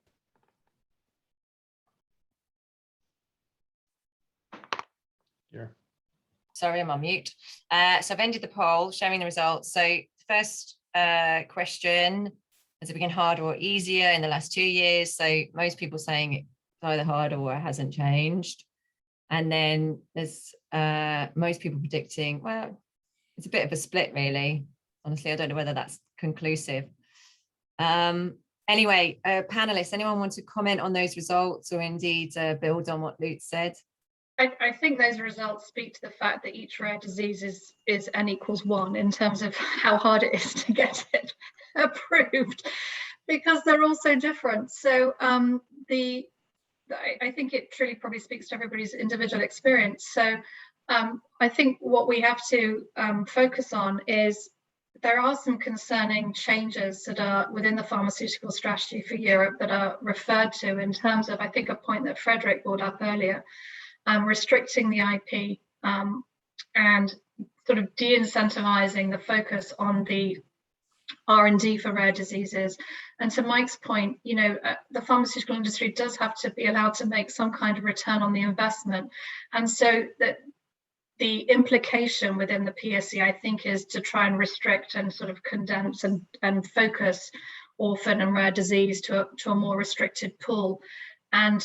Here. Sorry, I'm on mute. So I've ended the poll, showing the results. So first question, has it been harder or easier in the last 2 years? So most people saying it's either harder or it hasn't changed. And then there's most people predicting, well, it's a bit of a split, really. Honestly, I don't know whether that's conclusive. Anyway, panelists, anyone want to comment on those results or indeed build on what Lutz said? I think those results speak to the fact that each rare disease is n equals 1 in terms of how hard it is to get it approved, because they're all so different. So I think it truly probably speaks to everybody's individual experience. So I think what we have to focus on is there are some concerning changes that are within the pharmaceutical strategy for Europe that are referred to in terms of, I think, a point that Frederick brought up earlier, restricting the IP and sort of de-incentivizing the focus on the R&D for rare diseases. And to Mike's point, you know, the pharmaceutical industry does have to be allowed to make some kind of return on the investment. And so that the implication within the PSC, I think, is to try and restrict and sort of condense and focus orphan and rare disease to a more restricted pool. And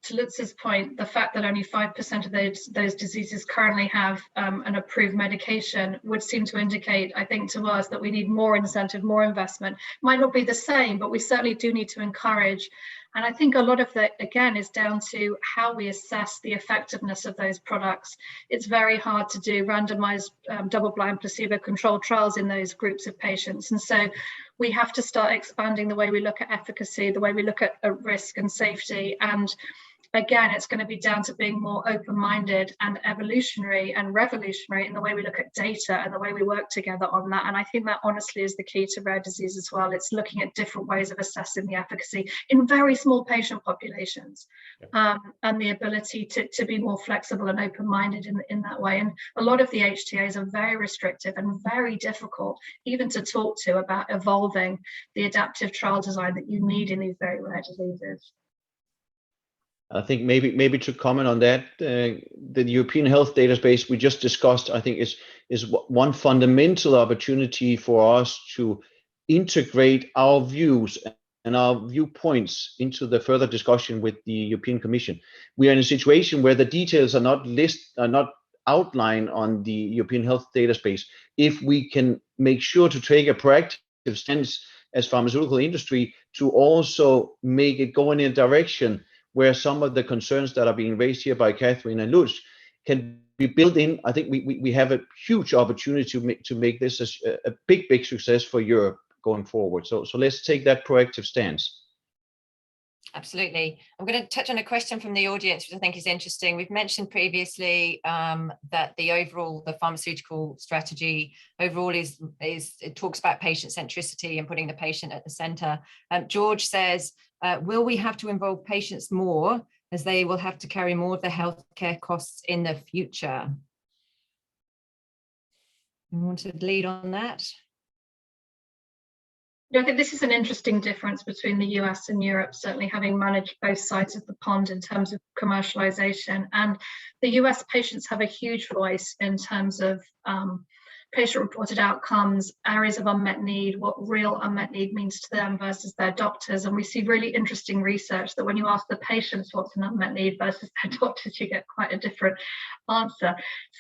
to Lutz's point, the fact that only 5% of those diseases currently have an approved medication would seem to indicate, I think, to us that we need more incentive, more investment. Might not be the same, but we certainly do need to encourage. And I think a lot of that, again, is down to how we assess the effectiveness of those products. It's very hard to do randomized, double-blind, placebo-controlled trials in those groups of patients. And so we have to start expanding the way we look at efficacy, the way we look at risk and safety. And again, it's going to be down to being more open-minded and evolutionary and revolutionary in the way we look at data and the way we work together on that. And I think that honestly is the key to rare disease as well. It's looking at different ways of assessing the efficacy in very small patient populations, and the ability to be more flexible and open-minded in that way. And a lot of the HTAs are very restrictive and very difficult even to talk to about evolving the adaptive trial design that you need in these very rare diseases. I think maybe to comment on that, the European Health Database we just discussed, I think is one fundamental opportunity for us to integrate our views and our viewpoints into the further discussion with the European Commission. We are in a situation where the details are not outlined on the European Health Database. If we can make sure to take a proactive stance as pharmaceutical industry to also make it go in a direction where some of the concerns that are being raised here by Catherine and Lutz can be built in, I think we have a huge opportunity to make this a big success for Europe going forward. So let's take that proactive stance. Absolutely. I'm going to touch on a question from the audience, which I think is interesting. We've mentioned previously that the pharmaceutical strategy overall it talks about patient centricity and putting the patient at the center. George says, will we have to involve patients more as they will have to carry more of the healthcare costs in the future? You want to lead on that? I think this is an interesting difference between the US and Europe, certainly having managed both sides of the pond in terms of commercialization. And the US patients have a huge voice in terms of patient-reported outcomes, areas of unmet need, what real unmet need means to them versus their doctors. And we see really interesting research that when you ask the patients what's an unmet need versus their doctors, you get quite a different answer.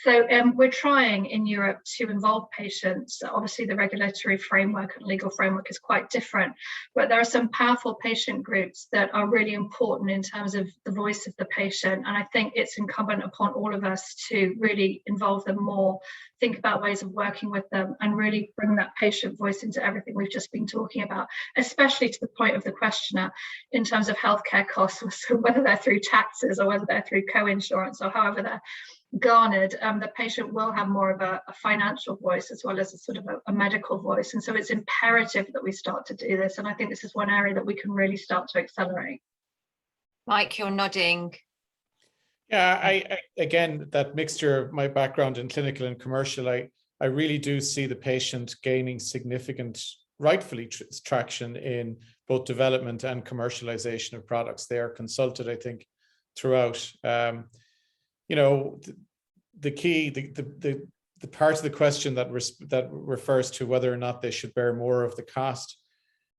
So we're trying in Europe to involve patients. Obviously, the regulatory framework and legal framework is quite different, but there are some powerful patient groups that are really important in terms of the voice of the patient. And I think it's incumbent upon all of us to really involve them more, think about ways of working with them, and really bring that patient voice into everything we've just been talking about, especially to the point of the questioner in terms of healthcare costs, so whether they're through taxes or whether they're through co-insurance or however they're garnered, the patient will have more of a financial voice as well as a sort of a medical voice. And so it's imperative that we start to do this. And I think this is one area that we can really start to accelerate. Mike, you're nodding. Yeah, I again, that mixture of my background in clinical and commercial, I really do see the patient gaining significant, rightfully, traction in both development and commercialization of products. They are consulted, I think, throughout. The key, the part of the question that refers to whether or not they should bear more of the cost.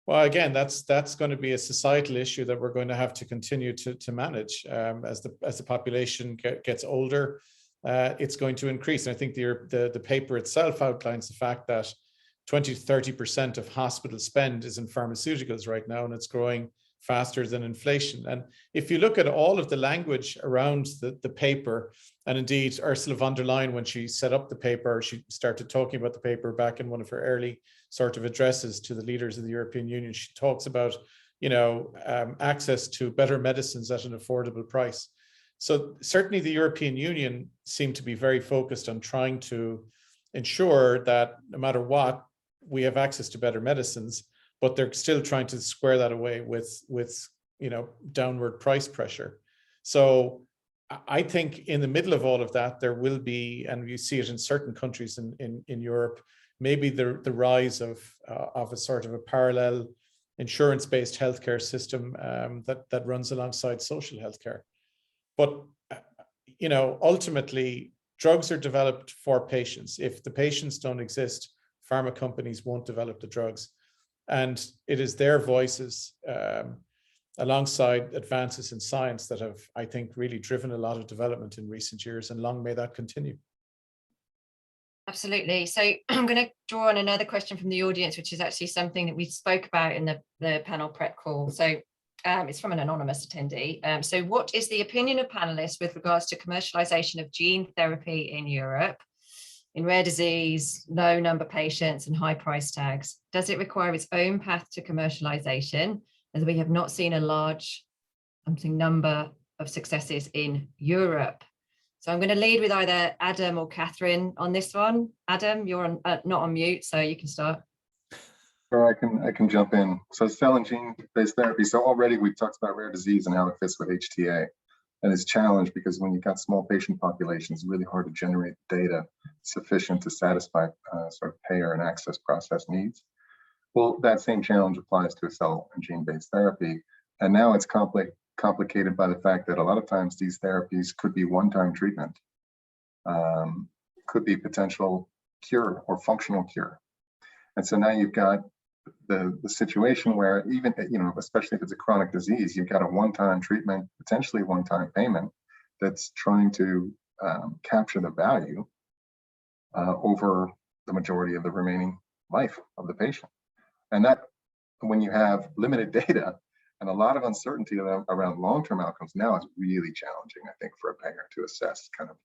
Well, again, that's going to be a societal issue that we're going to have to continue to manage as the population gets older. It's going to increase. And I think the paper itself outlines the fact that 20 to 30% of hospital spend is in pharmaceuticals right now, and it's growing faster than inflation. And if you look at all of the language around the paper, and indeed Ursula von der Leyen, when she set up the paper, she started talking about the paper back in one of her early sort of addresses to the leaders of the European Union. She talks about, access to better medicines at an affordable price. So certainly the European Union seemed to be very focused on trying to ensure that no matter what, we have access to better medicines, but they're still trying to square that away with downward price pressure. So I think in the middle of all of that, there will be, and you see it in certain countries in Europe, maybe the rise of a sort of a parallel insurance-based healthcare system that runs alongside social healthcare. But ultimately, drugs are developed for patients. If the patients don't exist, pharma companies won't develop the drugs. And it is their voices alongside advances in science that have, I think, really driven a lot of development in recent years, and long may that continue. Absolutely. So I'm going to draw on another question from the audience, which is actually something that we spoke about in the panel prep call. So it's from an anonymous attendee. So what is the opinion of panelists with regards to commercialization of gene therapy in Europe, in rare disease, low number patients and high price tags? Does it require its own path to commercialization, as we have not seen a large number of successes in Europe? So I'm going to lead with either Adam or Catherine on this one. Adam, you're on, not on mute, so you can start. Sure, I can jump in. So cell and gene-based therapy. So already we've talked about rare disease and how it fits with HTA. And it's challenged because when you've got small patient populations, it's really hard to generate data sufficient to satisfy sort of payer and access process needs. Well, that same challenge applies to a cell and gene-based therapy. And now it's complicated by the fact that a lot of times these therapies could be one-time treatment, could be potential cure or functional cure. And so now you've got the situation where even, especially if it's a chronic disease, you've got a one-time treatment, potentially one-time payment that's trying to capture the value over the majority of the remaining life of the patient. And that, when you have limited data and a lot of uncertainty around long-term outcomes, now is really challenging, I think, for a payer to assess kind of,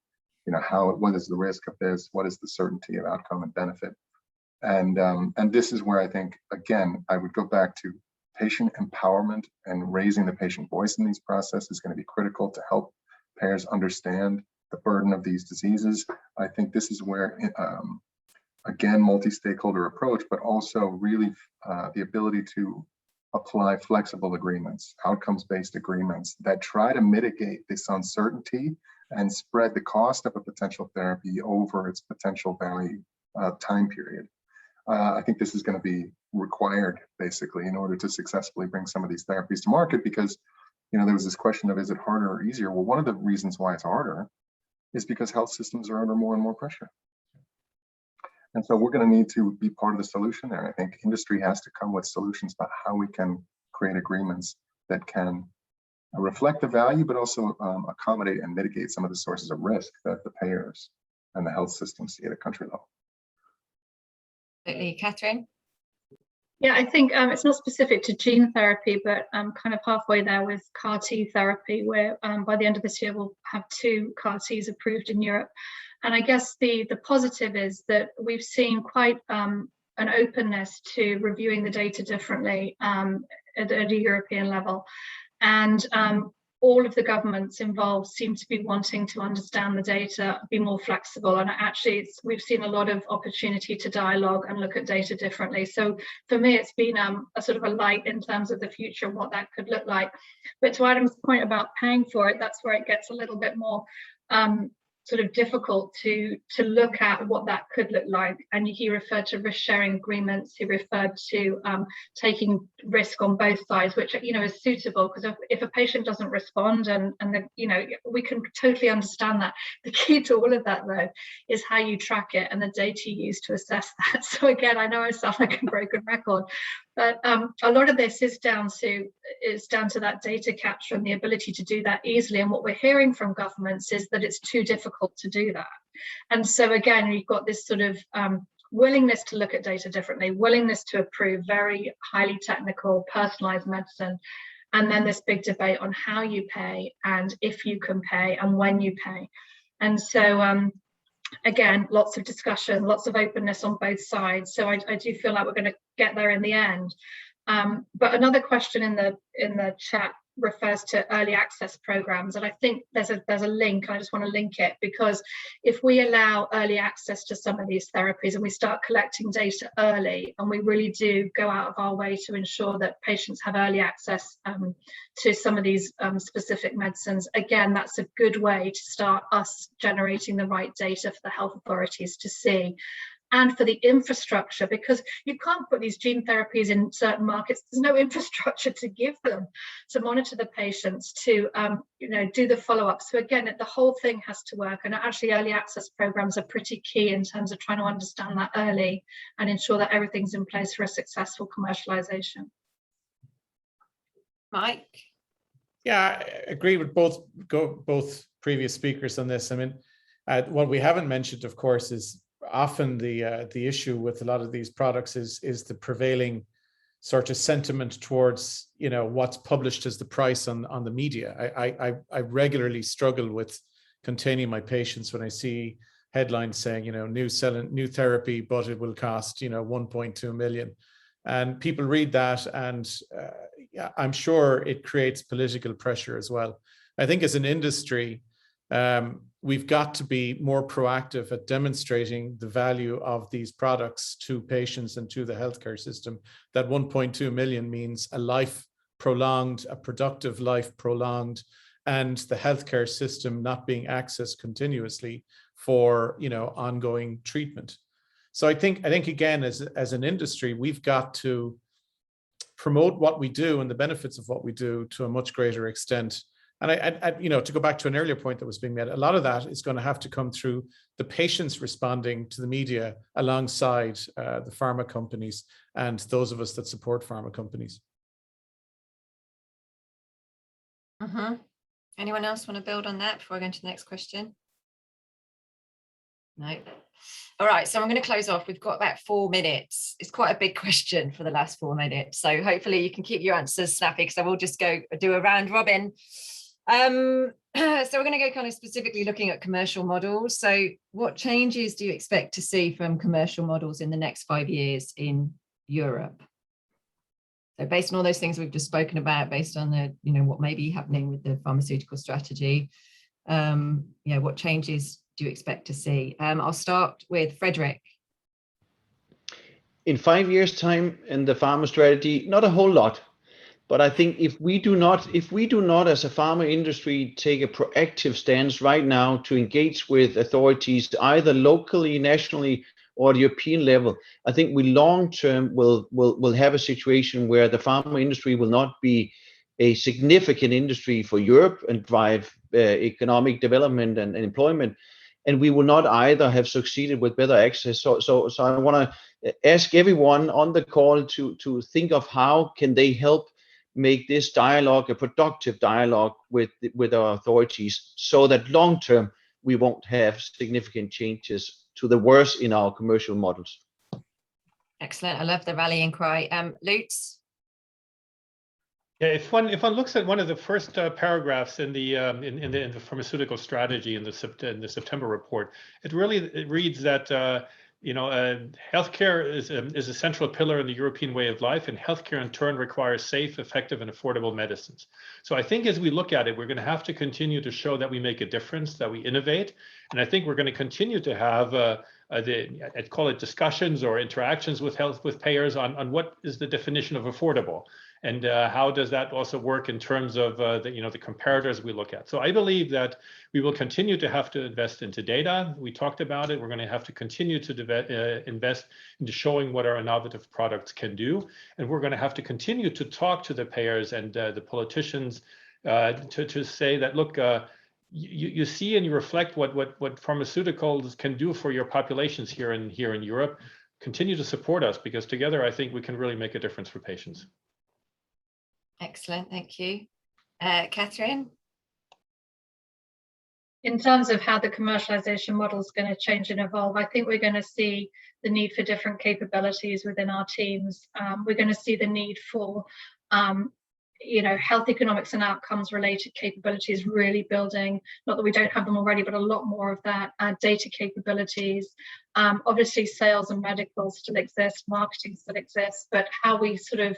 what is the risk of this? What is the certainty of outcome and benefit? And this is where I think, again, I would go back to patient empowerment, and raising the patient voice in these processes is going to be critical to help payers understand the burden of these diseases. I think this is where, again, multi-stakeholder approach, but also really the ability to apply flexible agreements, outcomes-based agreements that try to mitigate this uncertainty and spread the cost of a potential therapy over its potential value time period. I think this is going to be required, basically, in order to successfully bring some of these therapies to market, because, there was this question of, is it harder or easier? Well, one of the reasons why it's harder is because health systems are under more and more pressure. And so we're going to need to be part of the solution there. I think industry has to come with solutions about how we can create agreements that can reflect the value, but also accommodate and mitigate some of the sources of risk that the payers and the health systems see at a country level. Absolutely. Catherine? Yeah, I think it's not specific to gene therapy, but kind of halfway there with CAR T therapy, where by the end of this year, we'll have 2 CAR Ts approved in Europe. And I guess the positive is that we've seen quite an openness to reviewing the data differently at a European level. And all of the governments involved seem to be wanting to understand the data, be more flexible. And actually, we've seen a lot of opportunity to dialogue and look at data differently. So for me, it's been a sort of a light in terms of the future and what that could look like. But to Adam's point about paying for it, that's where it gets a little bit more sort of difficult to look at what that could look like. And he referred to risk sharing agreements. He referred to taking risk on both sides, which is suitable, because if a patient doesn't respond, and we can totally understand that. The key to all of that, though, is how you track it and the data you use to assess that. So again, I know I sound like a broken record, but a lot of this is down to that data capture and the ability to do that easily. And what we're hearing from governments is that it's too difficult to do that. And so again, you've got this sort of willingness to look at data differently, willingness to approve very highly technical, personalized medicine, and then this big debate on how you pay and if you can pay and when you pay. And so again, lots of discussion, lots of openness on both sides. So I do feel like we're going to get there in the end. But another question in the chat refers to early access programs, and I think there's a link. I just want to link it, because if we allow early access to some of these therapies and we start collecting data early, and we really do go out of our way to ensure that patients have early access to some of these specific medicines, again, that's a good way to start us generating the right data for the health authorities to see. and for the infrastructure, because you can't put these gene therapies in certain markets. There's no infrastructure to give them, to monitor the patients, to do the follow-up. So again, the whole thing has to work. And actually, early access programs are pretty key in terms of trying to understand that early and ensure that everything's in place for a successful commercialization. Mike? Yeah, I agree with both previous speakers on this. I mean, what we haven't mentioned, of course, is often the issue with a lot of these products is the prevailing sort of sentiment towards, what's published as the price on the media. I regularly struggle with containing my patience when I see headlines saying, new therapy, but it will cost, 1.2 million. And people read that, and I'm sure it creates political pressure as well. I think as an industry, we've got to be more proactive at demonstrating the value of these products to patients and to the healthcare system. That 1.2 million means a life prolonged, a productive life prolonged, and the healthcare system not being accessed continuously for ongoing treatment. So I think again, as an industry, we've got to promote what we do and the benefits of what we do to a much greater extent. And I to go back to an earlier point that was being made, a lot of that is going to have to come through the patients responding to the media alongside the pharma companies and those of us that support pharma companies. Anyone else want to build on that before I go into the next question? No. All right, so I'm going to close off. We've got about 4 minutes. It's quite a big question for the last 4 minutes. So hopefully you can keep your answers snappy, because I will just go do a round robin. So we're going to go kind of specifically looking at commercial models. So what changes do you expect to see from commercial models in the next 5 years in Europe? So based on all those things we've just spoken about, based on the, what may be happening with the pharmaceutical strategy, what changes do you expect to see? I'll start with Frederick. In 5 years' time in the pharma strategy, not a whole lot. But I think if we do not as a pharma industry take a proactive stance right now to engage with authorities, either locally, nationally, or the European level, I think we long term will have a situation where the pharma industry will not be a significant industry for Europe and drive economic development and employment, and we will not either have succeeded with better access. So I want to ask everyone on the call to think of how can they help make this dialogue a productive dialogue with our authorities, so that long term we won't have significant changes to the worse in our commercial models. Excellent. I love the rallying cry. Lutz? Yeah, if one looks at one of the first paragraphs in the pharmaceutical strategy in the September report, it reads that healthcare is a central pillar in the European way of life, and healthcare in turn requires safe, effective, and affordable medicines. So I think as we look at it, we're going to have to continue to show that we make a difference, that we innovate, and I think we're going to continue to have I'd call it discussions or interactions with payers on what is the definition of affordable. And how does that also work in terms of the comparators we look at? So I believe that we will continue to have to invest into data. We talked about it. We're going to have to continue to invest into showing what our innovative products can do, and we're going to have to continue to talk to the payers and the politicians to say that, look, you see and you reflect what pharmaceuticals can do for your populations here in Europe. Continue to support us, because together I think we can really make a difference for patients. Excellent, thank you. Catherine? In terms of how the commercialization model is going to change and evolve, I think we're going to see the need for different capabilities within our teams. We're going to see the need for health economics and outcomes related capabilities, really building, not that we don't have them already, but a lot more of that, data capabilities. Obviously sales and medical still exist, marketing still exists, but how we sort of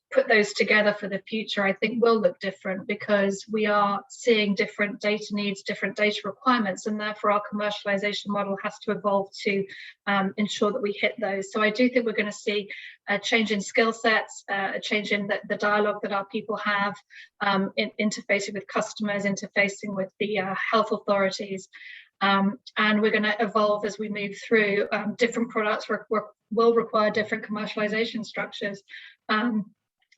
put those together for the future, I think will look different, because we are seeing different data needs, different data requirements, and therefore our commercialization model has to evolve to ensure that we hit those. So I do think we're going to see a change in skill sets, a change in the dialogue that our people have, interfacing with customers, interfacing with the health authorities. And we're going to evolve as we move through. Different products will require different commercialization structures.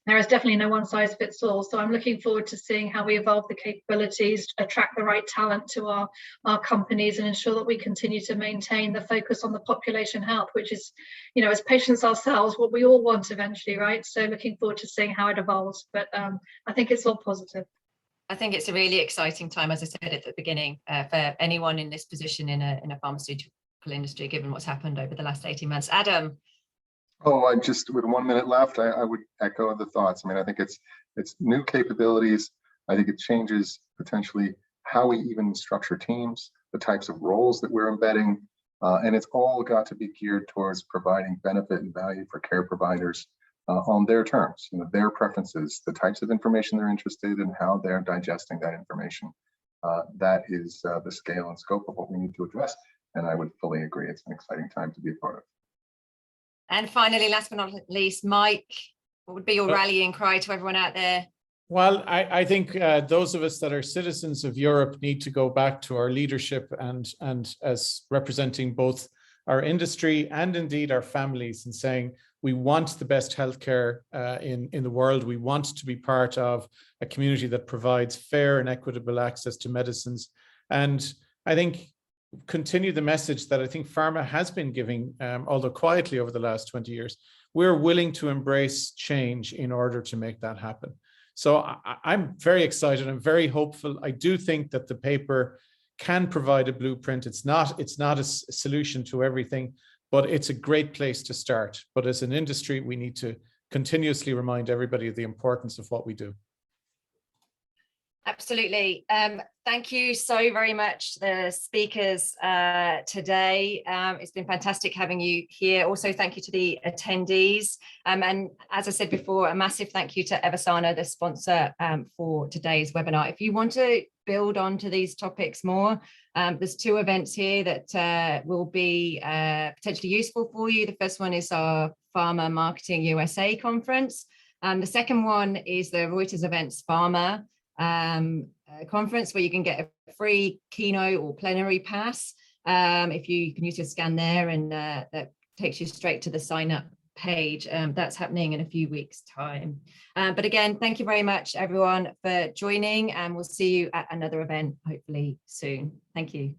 There is definitely no one size fits all. So I'm looking forward to seeing how we evolve the capabilities, attract the right talent to our companies, and ensure that we continue to maintain the focus on the population health, which is, you know, as patients ourselves, what we all want eventually, right? So looking forward to seeing how it evolves. But I think it's all positive. I think it's a really exciting time, as I said at the beginning, for anyone in this position in a pharmaceutical industry, given what's happened over the last 18 months. Adam. Oh, I just, with 1 minute left, I would echo the thoughts. I mean, I think it's new capabilities. I think it changes potentially how we even structure teams, the types of roles that we're embedding, and it's all got to be geared towards providing benefit and value for care providers on their terms, you know, their preferences, the types of information they're interested in, how they're digesting that information. That is the scale and scope of what we need to address, and I would fully agree. It's an exciting time to be a part of. And finally, last but not least, Mike, what would be your rallying cry to everyone out there? Well, I think those of us that are citizens of Europe need to go back to our leadership and as representing both our industry and indeed our families, and saying we want the best healthcare in the world. We want to be part of a community that provides fair and equitable access to medicines. And I think continue the message that I think pharma has been giving, although quietly over the last 20 years. We're willing to embrace change in order to make that happen. So I'm very excited. I'm very hopeful. I do think that the paper can provide a blueprint. It's not a solution to everything, but it's a great place to start. But as an industry, we need to continuously remind everybody of the importance of what we do. Absolutely. Thank you so very much, the speakers today. It's been fantastic having you here. Also, thank you to the attendees. And as I said before, a massive thank you to Eversana, the sponsor for today's webinar. If you want to build onto these topics more, there's 2 events here that will be potentially useful for you. The first one is our Pharma Marketing USA conference. The second one is the Reuters Events Pharma conference, where you can get a free keynote or plenary pass if you can use your scan there, and that takes you straight to the sign up page. That's happening in a few weeks' time. But again, thank you very much, everyone, for joining, and we'll see you at another event hopefully soon. Thank you.